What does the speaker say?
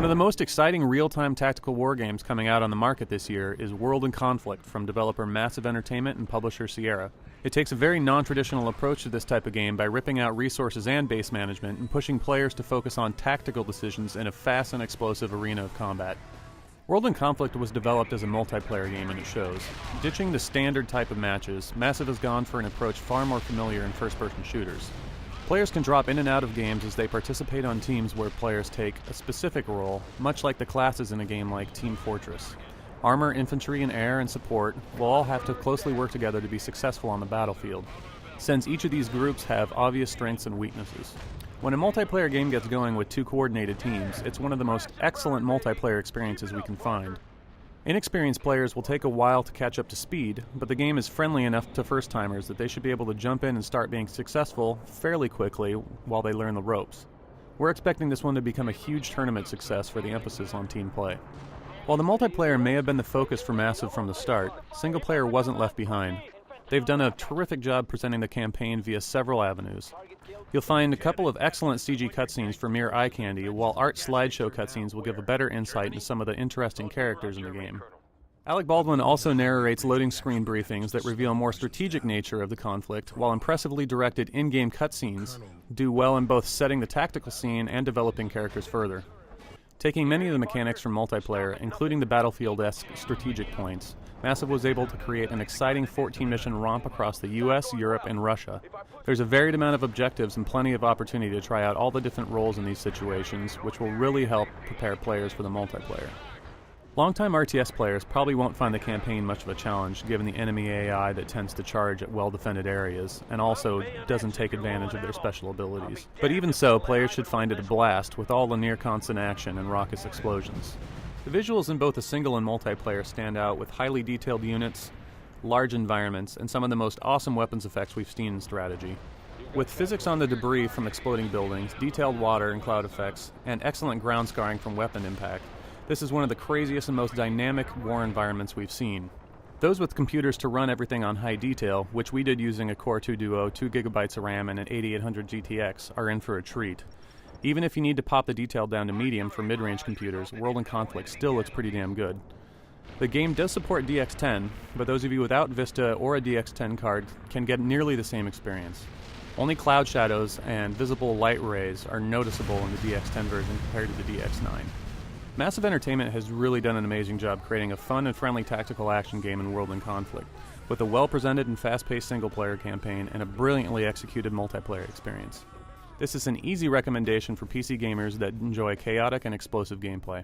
One of the most exciting real-time tactical war games coming out on the market this year is World in Conflict from developer Massive Entertainment and publisher Sierra. It takes a very non-traditional approach to this type of game by ripping out resources and base management and pushing players to focus on tactical decisions in a fast and explosive arena of combat. World in Conflict was developed as a multiplayer game and it shows. Ditching the standard type of matches, Massive has gone for an approach far more familiar in first-person shooters. Players can drop in and out of games as they participate on teams where players take a specific role, much like the classes in a game like Team Fortress. Armor, infantry, and air and support will all have to closely work together to be successful on the battlefield, since each of these groups have obvious strengths and weaknesses. When a multiplayer game gets going with two coordinated teams, it's one of the most excellent multiplayer experiences we can find. Inexperienced players will take a while to catch up to speed, but the game is friendly enough to first-timers that they should be able to jump in and start being successful fairly quickly while they learn the ropes. We're expecting this one to become a huge tournament success for the emphasis on team play. While the multiplayer may have been the focus for Massive from the start, single-player wasn't left behind. They've done a terrific job presenting the campaign via several avenues. You'll find a couple of excellent CG cutscenes for mere eye candy, while art slideshow cutscenes will give a better insight into some of the interesting characters in the game. Alec Baldwin also narrates loading screen briefings that reveal a more strategic nature of the conflict, while impressively directed in-game cutscenes do well in both setting the tactical scene and developing characters further. Taking many of the mechanics from multiplayer, including the Battlefield-esque strategic points, Massive was able to create an exciting 14-mission romp across the US, Europe, and Russia. There's a varied amount of objectives and plenty of opportunity to try out all the different roles in these situations, which will really help prepare players for the multiplayer. Longtime RTS players probably won't find the campaign much of a challenge given the enemy AI that tends to charge at well-defended areas, and also doesn't take advantage of their special abilities. But even so, players should find it a blast with all the near-constant action and raucous explosions. The visuals in both the single and multiplayer stand out with highly detailed units, large environments, and some of the most awesome weapons effects we've seen in strategy. With physics on the debris from exploding buildings, detailed water and cloud effects, and excellent ground scarring from weapon impact, this is one of the craziest and most dynamic war environments we've seen. Those with computers to run everything on high detail, which we did using a Core 2 Duo, 2GB of RAM, and an 8800 GTX, are in for a treat. Even if you need to pop the detail down to medium for mid-range computers, World in Conflict still looks pretty damn good. The game does support DX10, but those of you without Vista or a DX10 card can get nearly the same experience. Only cloud shadows and visible light rays are noticeable in the DX10 version compared to the DX9. Massive Entertainment has really done an amazing job creating a fun and friendly tactical action game in World in Conflict, with a well-presented and fast-paced single-player campaign and a brilliantly executed multiplayer experience. This is an easy recommendation for PC gamers that enjoy chaotic and explosive gameplay.